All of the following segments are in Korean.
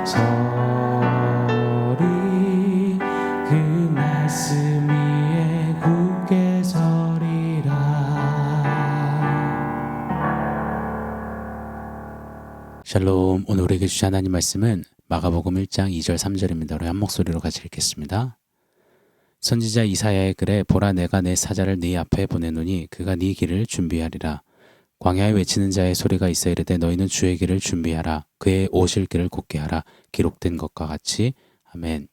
서리 그 말씀 위에 굳게 서리라. 샬롬. 오늘 우리에게 주신 하나님 말씀은 마가복음 1장 2절 3절입니다. 우리 한 목소리로 같이 읽겠습니다. 선지자 이사야의 글에 보라 내가 내 사자를 네 앞에 보내노니 그가 네 길을 준비하리라. 광야에 외치는 자의 소리가 있어 이르되 너희는 주의 길을 준비하라. 그의 오실 길을 곧게 하라. 기록된 것과 같이. 아멘.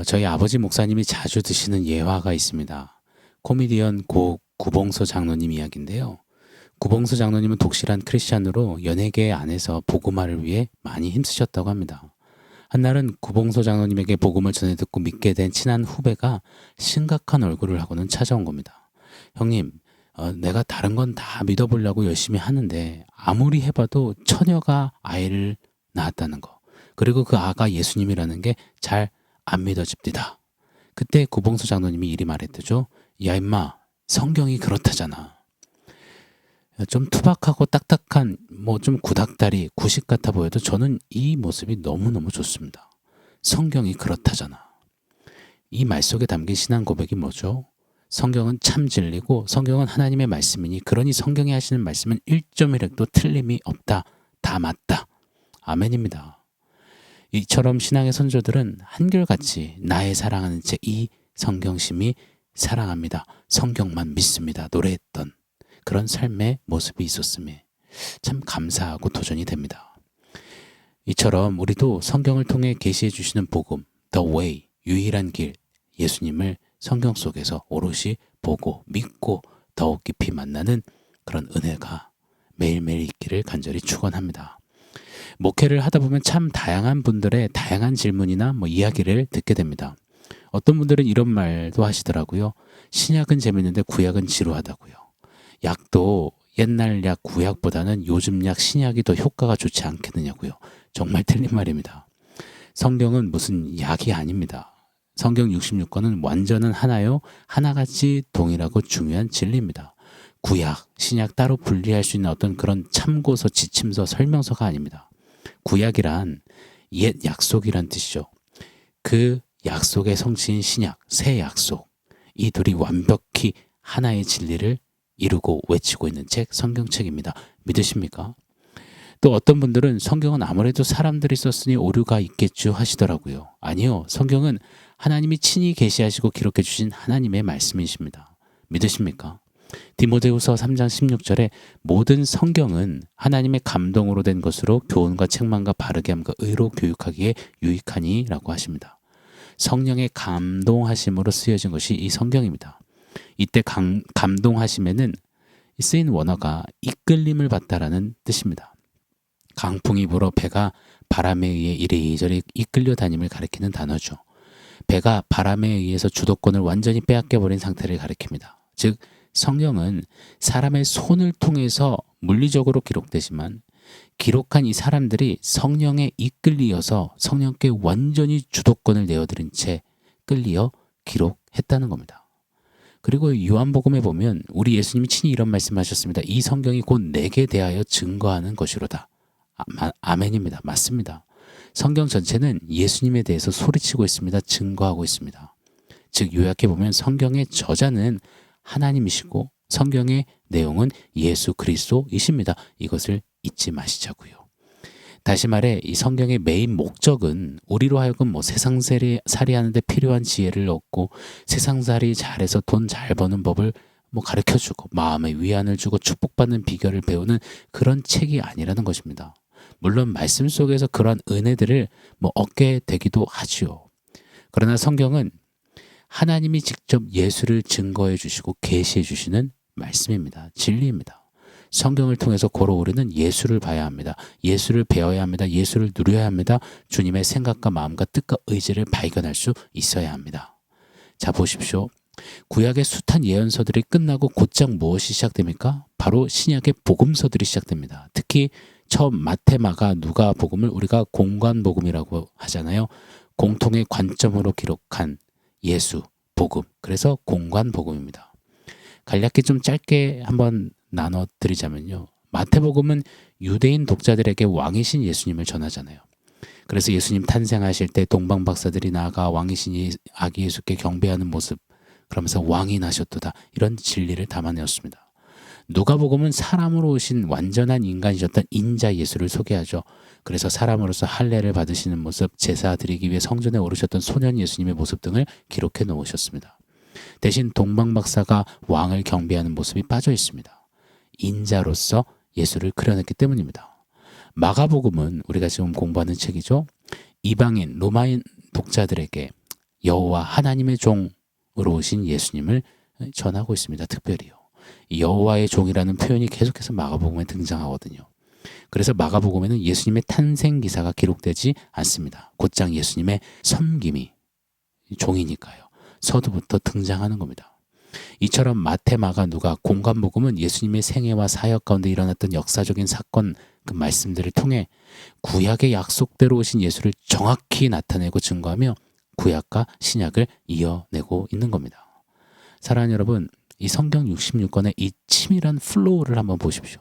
저희 아버지 목사님이 자주 드시는 예화가 있습니다. 코미디언 고 구봉서 장로님 이야기인데요. 구봉서 장로님은 독실한 크리스찬으로 연예계 안에서 복음화를 위해 많이 힘쓰셨다고 합니다. 한날은 구봉서 장로님에게 복음을 전해 듣고 믿게 된 친한 후배가 심각한 얼굴을 하고는 찾아온 겁니다. 형님, 내가 다른 건 다 믿어보려고 열심히 하는데 아무리 해봐도 처녀가 아이를 낳았다는 거, 그리고 그 아가 예수님이라는 게 잘 안 믿어집니다. 그때 구봉서 장로님이 이리 말했대죠. 야 임마, 성경이 그렇다잖아. 좀 투박하고 딱딱한 좀 구닥다리 구식 같아 보여도 저는 이 모습이 너무너무 좋습니다. 성경이 그렇다잖아. 이 말 속에 담긴 신앙 고백이 뭐죠? 성경은 참 진리고 성경은 하나님의 말씀이니 그러니 성경이 하시는 말씀은 1.1획도 틀림이 없다. 다 맞다. 아멘입니다. 이처럼 신앙의 선조들은 한결같이 나의 사랑하는 제 이 성경심이 사랑합니다. 성경만 믿습니다. 노래했던 그런 삶의 모습이 있었음에 참 감사하고 도전이 됩니다. 이처럼 우리도 성경을 통해 계시해 주시는 복음, The Way, 유일한 길, 예수님을 성경 속에서 오롯이 보고 믿고 더욱 깊이 만나는 그런 은혜가 매일매일 있기를 간절히 축원합니다. 목회를 하다 보면 참 다양한 분들의 다양한 질문이나 이야기를 듣게 됩니다. 어떤 분들은 이런 말도 하시더라고요. 신약은 재밌는데 구약은 지루하다고요. 약도 옛날 약 구약보다는 요즘 약 신약이 더 효과가 좋지 않겠느냐고요. 정말 틀린 말입니다. 성경은 무슨 약이 아닙니다. 성경 66권은 완전한 하나요, 하나같이 동일하고 중요한 진리입니다. 구약, 신약 따로 분리할 수 있는 어떤 그런 참고서, 지침서, 설명서가 아닙니다. 구약이란 옛 약속이란 뜻이죠. 그 약속의 성취인 신약, 새 약속, 이 둘이 완벽히 하나의 진리를 이루고 외치고 있는 책, 성경책입니다. 믿으십니까? 또 어떤 분들은 성경은 아무래도 사람들이 썼으니 오류가 있겠죠 하시더라고요. 아니요, 성경은 하나님이 친히 계시하시고 기록해 주신 하나님의 말씀이십니다. 믿으십니까? 디모데후서 3장 16절에 모든 성경은 하나님의 감동으로 된 것으로 교훈과 책망과 바르게 함과 의로 교육하기에 유익하니 라고 하십니다. 성령의 감동하심으로 쓰여진 것이 이 성경입니다. 이때 감동하심에는 쓰인 원어가 이끌림을 받다라는 뜻입니다. 강풍이 불어 배가 바람에 의해 이리저리 이끌려 다님을 가리키는 단어죠. 배가 바람에 의해서 주도권을 완전히 빼앗겨버린 상태를 가리킵니다. 즉 성경은 사람의 손을 통해서 물리적으로 기록되지만 기록한 이 사람들이 성령에 이끌리어서 성령께 완전히 주도권을 내어드린 채 끌리어 기록했다는 겁니다. 그리고 요한복음에 보면 우리 예수님이 친히 이런 말씀하셨습니다. 이 성경이 곧 내게 대하여 증거하는 것이로다. 아멘입니다. 맞습니다. 성경 전체는 예수님에 대해서 소리치고 있습니다. 증거하고 있습니다. 즉 요약해 보면 성경의 저자는 하나님이시고 성경의 내용은 예수 그리스도이십니다. 이것을 잊지 마시자고요. 다시 말해 이 성경의 메인 목적은 우리로 하여금 세상살이 하는데 필요한 지혜를 얻고 세상살이 잘해서 돈 잘 버는 법을 가르쳐주고 마음의 위안을 주고 축복받는 비결을 배우는 그런 책이 아니라는 것입니다. 물론 말씀 속에서 그러한 은혜들을 얻게 되기도 하지요. 그러나 성경은 하나님이 직접 예수를 증거해 주시고 계시해 주시는 말씀입니다. 진리입니다. 성경을 통해서 걸어오르는 예수를 봐야 합니다. 예수를 배워야 합니다. 예수를 누려야 합니다. 주님의 생각과 마음과 뜻과 의지를 발견할 수 있어야 합니다. 자, 보십시오. 구약의 숱한 예언서들이 끝나고 곧장 무엇이 시작됩니까? 바로 신약의 복음서들이 시작됩니다. 특히 처음 마태, 마가, 누가 복음을 우리가 공관복음이라고 하잖아요. 공통의 관점으로 기록한 예수, 복음. 그래서 공관복음입니다. 간략히 좀 짧게 한번 나눠드리자면요. 마태복음은 유대인 독자들에게 왕이신 예수님을 전하잖아요. 그래서 예수님 탄생하실 때 동방 박사들이 나아가 왕이신 아기 예수께 경배하는 모습, 그러면서 왕이 나셨도다, 이런 진리를 담아내었습니다. 누가복음은 사람으로 오신 완전한 인간이셨던 인자 예수를 소개하죠. 그래서 사람으로서 할례를 받으시는 모습, 제사 드리기 위해 성전에 오르셨던 소년 예수님의 모습 등을 기록해 놓으셨습니다. 대신 동방 박사가 왕을 경배하는 모습이 빠져 있습니다. 인자로서 예수를 그려냈기 때문입니다. 마가복음은 우리가 지금 공부하는 책이죠. 이방인, 로마인 독자들에게 여호와 하나님의 종으로 오신 예수님을 전하고 있습니다. 특별히요. 여호와의 종이라는 표현이 계속해서 마가복음에 등장하거든요. 그래서 마가복음에는 예수님의 탄생 기사가 기록되지 않습니다. 곧장 예수님의 섬김이, 종이니까요, 서두부터 등장하는 겁니다. 이처럼 마태, 마가, 누가, 공관복음은 예수님의 생애와 사역 가운데 일어났던 역사적인 사건, 그 말씀들을 통해 구약의 약속대로 오신 예수를 정확히 나타내고 증거하며 구약과 신약을 이어내고 있는 겁니다. 사랑하는 여러분, 이 성경 66권의 이 치밀한 플로우를 한번 보십시오.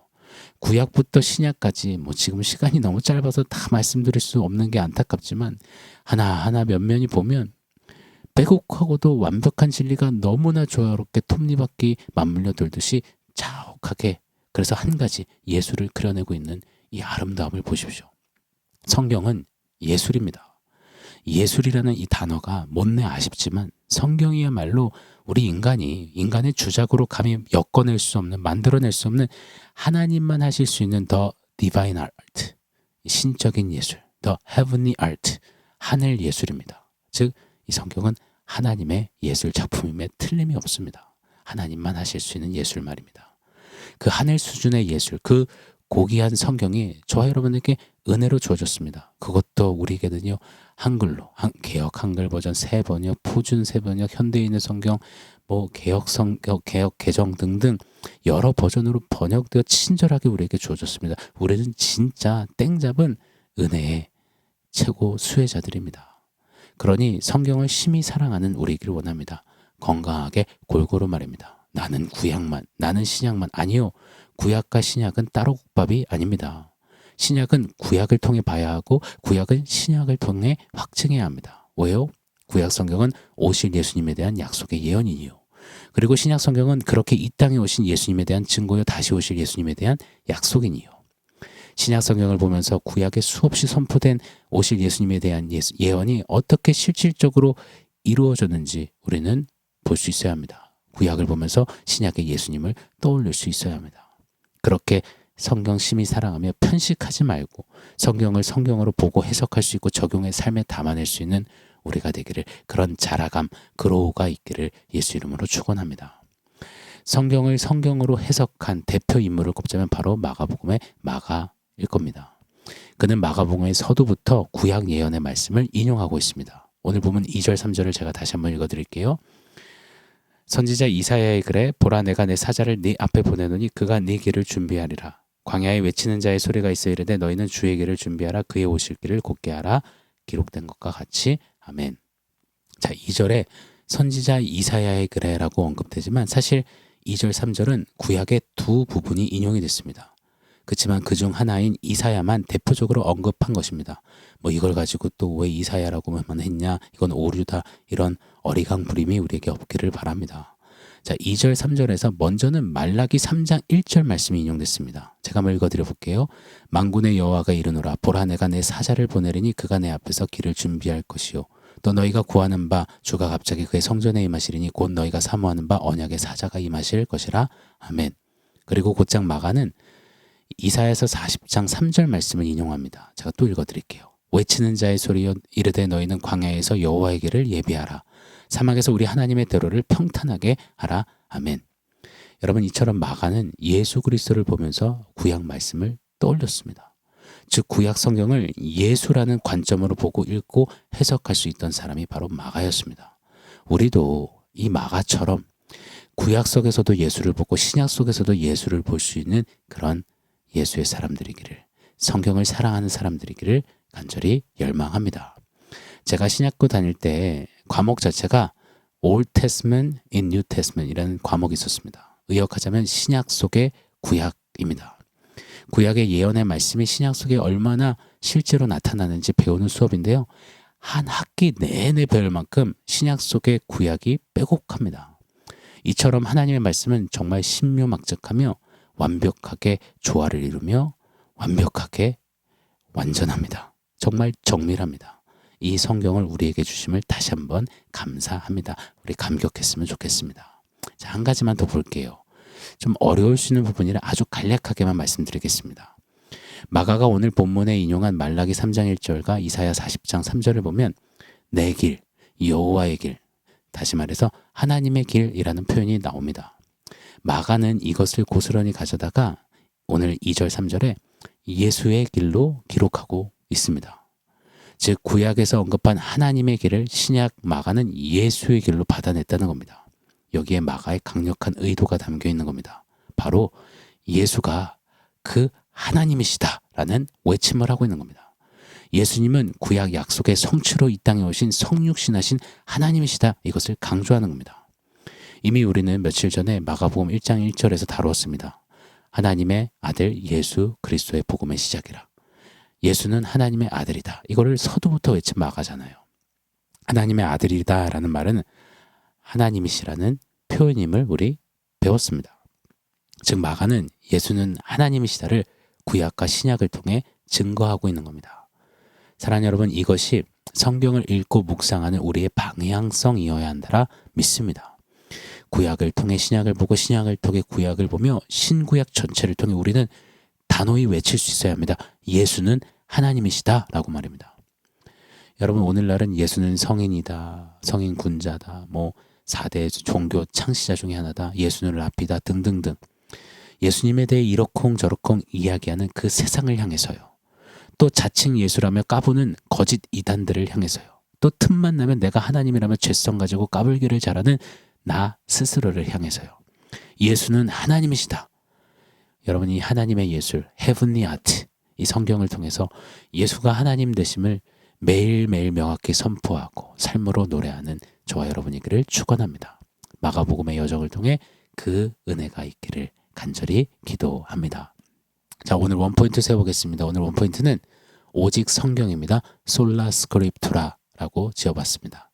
구약부터 신약까지 지금 시간이 너무 짧아서 다 말씀드릴 수 없는 게 안타깝지만 하나하나 면면이 보면 빼곡하고도 완벽한 진리가 너무나 조화롭게 톱니바퀴 맞물려 돌듯이 자욱하게, 그래서 한 가지 예수를 그려내고 있는 이 아름다움을 보십시오. 성경은 예술입니다. 예술이라는 이 단어가 못내 아쉽지만 성경이야말로 우리 인간의 주작으로 감히 엮어낼 수 없는, 만들어낼 수 없는, 하나님만 하실 수 있는 the divine art, 신적인 예술, the heavenly art, 하늘 예술입니다. 즉 이 성경은 하나님의 예술 작품임에 틀림이 없습니다. 하나님만 하실 수 있는 예술 말입니다. 그 하늘 수준의 예술, 그 고귀한 성경이 저와 여러분에게 은혜로 주어졌습니다. 그것도 우리에게는요, 한글로, 개역 한글 버전, 새 번역, 표준 새 번역, 현대인의 성경, 개역 성경, 개역 개정 등등 여러 버전으로 번역되어 친절하게 우리에게 주어졌습니다. 우리는 진짜 땡잡은 은혜의 최고 수혜자들입니다. 그러니 성경을 심히 사랑하는 우리이길 원합니다. 건강하게 골고루 말입니다. 나는 구약만, 나는 신약만. 아니요. 구약과 신약은 따로 국밥이 아닙니다. 신약은 구약을 통해 봐야 하고 구약은 신약을 통해 확증해야 합니다. 왜요? 구약 성경은 오실 예수님에 대한 약속의 예언이니요. 그리고 신약 성경은 그렇게 이 땅에 오신 예수님에 대한 증거요, 다시 오실 예수님에 대한 약속이니요. 신약 성경을 보면서 구약에 수없이 선포된 오실 예수님에 대한 예언이 어떻게 실질적으로 이루어졌는지 우리는 볼 수 있어야 합니다. 구약을 보면서 신약의 예수님을 떠올릴 수 있어야 합니다. 그렇게 성경 심히 사랑하며 편식하지 말고 성경을 성경으로 보고 해석할 수 있고 적용해 삶에 담아낼 수 있는 우리가 되기를, 그런 자라감, 그로우가 있기를 예수 이름으로 축원합니다. 성경을 성경으로 해석한 대표 인물을 꼽자면 바로 마가복음의 마가일 겁니다. 그는 마가복음의 서두부터 구약 예언의 말씀을 인용하고 있습니다. 오늘 보면 2절 3절을 제가 다시 한번 읽어드릴게요. 선지자 이사야의 글에 보라, 내가 내 사자를 네 앞에 보내노니 그가 네 길을 준비하리라. 광야에 외치는 자의 소리가 있어 이르되 너희는 주의 길을 준비하라. 그의 오실 길을 곧게 하라. 기록된 것과 같이. 아멘. 자, 2절에 선지자 이사야의 글에라고 언급되지만 사실 2절 3절은 구약의 두 부분이 인용이 됐습니다. 그렇지만 그중 하나인 이사야만 대표적으로 언급한 것입니다. 이걸 가지고 또 왜 이사야라고만 했냐, 이건 오류다, 이런 어리광 부림이 우리에게 없기를 바랍니다. 자, 2절 3절에서 먼저는 말라기 3장 1절 말씀이 인용됐습니다. 제가 한번 읽어드려 볼게요. 만군의 여호와가 이르노라, 보라, 내가 내 사자를 보내리니 그가 내 앞에서 길을 준비할 것이요, 또 너희가 구하는 바 주가 갑자기 그의 성전에 임하시리니 곧 너희가 사모하는 바 언약의 사자가 임하실 것이라. 아멘. 그리고 곧장 마가는 이사야서 40장 3절 말씀을 인용합니다. 제가 또 읽어드릴게요. 외치는 자의 소리여 이르되 너희는 광야에서 여호와의 길을 예비하라. 사막에서 우리 하나님의 대로를 평탄하게 하라. 아멘. 여러분, 이처럼 마가는 예수 그리스도를 보면서 구약 말씀을 떠올렸습니다. 즉 구약 성경을 예수라는 관점으로 보고 읽고 해석할 수 있던 사람이 바로 마가였습니다. 우리도 이 마가처럼 구약 속에서도 예수를 보고 신약 속에서도 예수를 볼 수 있는 그런 예수의 사람들이기를, 성경을 사랑하는 사람들이기를 간절히 열망합니다. 제가 신약고 다닐 때 과목 자체가 Old Testament in New Testament 이라는 과목이 있었습니다. 의역하자면 신약 속의 구약입니다. 구약의 예언의 말씀이 신약 속에 얼마나 실제로 나타나는지 배우는 수업인데요. 한 학기 내내 배울 만큼 신약 속의 구약이 빼곡합니다. 이처럼 하나님의 말씀은 정말 신묘막적하며 완벽하게 조화를 이루며 완벽하게 완전합니다. 정말 정밀합니다. 이 성경을 우리에게 주심을 다시 한번 감사합니다. 우리 감격했으면 좋겠습니다. 자, 한 가지만 더 볼게요. 좀 어려울 수 있는 부분이라 아주 간략하게만 말씀드리겠습니다. 마가가 오늘 본문에 인용한 말라기 3장 1절과 이사야 40장 3절을 보면 내 길, 여호와의 길, 다시 말해서 하나님의 길이라는 표현이 나옵니다. 마가는 이것을 고스란히 가져다가 오늘 2절 3절에 예수의 길로 기록하고 있습니다. 즉 구약에서 언급한 하나님의 길을 신약 마가는 예수의 길로 받아냈다는 겁니다. 여기에 마가의 강력한 의도가 담겨 있는 겁니다. 바로 예수가 그 하나님이시다라는 외침을 하고 있는 겁니다. 예수님은 구약 약속의 성취로 이 땅에 오신 성육신하신 하나님이시다, 이것을 강조하는 겁니다. 이미 우리는 며칠 전에 마가복음 1장 1절에서 다루었습니다. 하나님의 아들 예수 그리스도의 복음의 시작이라. 예수는 하나님의 아들이다. 이거를 서두부터 외친 마가잖아요. 하나님의 아들이다 라는 말은 하나님이시라는 표현임을 우리 배웠습니다. 즉 마가는 예수는 하나님이시다를 구약과 신약을 통해 증거하고 있는 겁니다. 사랑하는 여러분, 이것이 성경을 읽고 묵상하는 우리의 방향성이어야 한다라 믿습니다. 구약을 통해 신약을 보고 신약을 통해 구약을 보며 신구약 전체를 통해 우리는 단호히 외칠 수 있어야 합니다. 예수는 하나님이시다 라고 말입니다. 여러분, 오늘날은 예수는 성인이다, 성인 군자다, 4대 종교 창시자 중에 하나다, 예수는 랍비다 등등등, 예수님에 대해 이러쿵 저러쿵 이야기하는 그 세상을 향해서요. 또 자칭 예수라며 까부는 거짓 이단들을 향해서요. 또 틈만 나면 내가 하나님이라며 죄성 가지고 까불기를 잘하는 나 스스로를 향해서요. 예수는 하나님이시다. 여러분, 이 하나님의 예술, 헤븐리 아트, 이 성경을 통해서 예수가 하나님 되심을 매일매일 명확히 선포하고 삶으로 노래하는 저와 여러분이기를 축원합니다. 마가복음의 여정을 통해 그 은혜가 있기를 간절히 기도합니다. 자, 오늘 원포인트 세워보겠습니다. 오늘 원포인트는 오직 성경입니다. 솔라 스크립투라라고 지어봤습니다.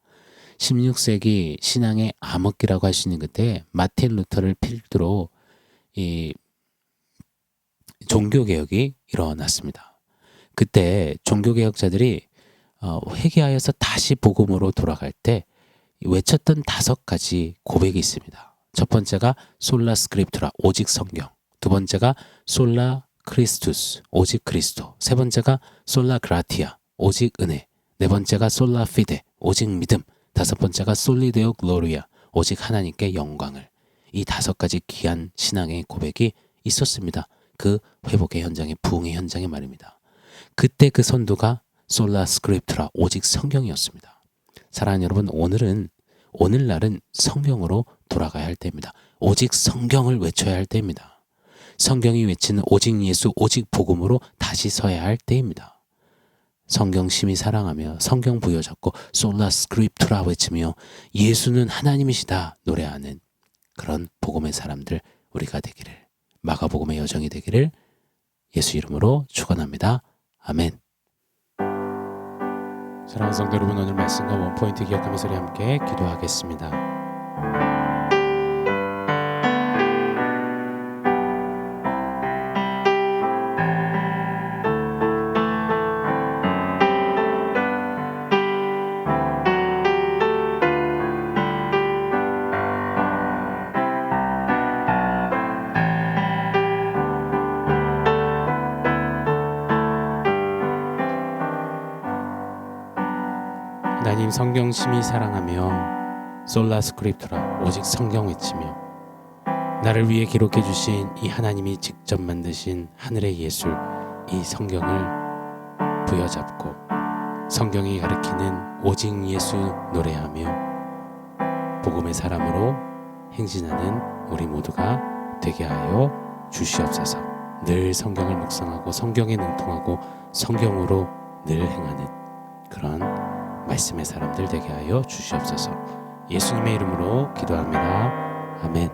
16세기 신앙의 암흑기라고 할 수 있는 그때 마틴 루터를 필두로 이 종교개혁이 일어났습니다. 그때 종교개혁자들이 회개하여서 다시 복음으로 돌아갈 때 외쳤던 5가지 고백이 있습니다. 첫 번째가 솔라 스크립투라, 오직 성경. 두 번째가 솔라 크리스투스, 오직 그리스도. 세 번째가 솔라 그라티아, 오직 은혜. 네 번째가 솔라 피데, 오직 믿음. 다섯 번째가 솔리데오 글로리아, 오직 하나님께 영광을. 이 5가지 귀한 신앙의 고백이 있었습니다. 그 회복의 현장에, 부흥의 현장에 말입니다. 그때 그 선두가 솔라 스크립투라, 오직 성경이었습니다. 사랑하는 여러분, 오늘날은 성경으로 돌아가야 할 때입니다. 오직 성경을 외쳐야 할 때입니다. 성경이 외치는 오직 예수, 오직 복음으로 다시 서야 할 때입니다. 성경 심히 사랑하며 성경 부여잡고 솔라 스크립투라 외치며 예수는 하나님이시다 노래하는 그런 복음의 사람들 우리가 되기를, 마가복음의 여정이 되기를 예수 이름으로 축원합니다. 아멘. 사랑하는 성도 여러분, 오늘 말씀과 원포인트 기억하면서 우리 함께 기도하겠습니다. 하나님, 성경 심히 사랑하며 솔라 스크립투라, 오직 성경 외치며 나를 위해 기록해 주신 이 하나님이 직접 만드신 하늘의 예술, 이 성경을 부여잡고 성경이 가리키는 오직 예수 노래하며 복음의 사람으로 행진하는 우리 모두가 되게 하여 주시옵소서. 늘 성경을 묵상하고 성경에 능통하고 성경으로 늘 행하는 그런 말씀의 사람들 되게 하여 주시옵소서. 예수님의 이름으로 기도합니다. 아멘.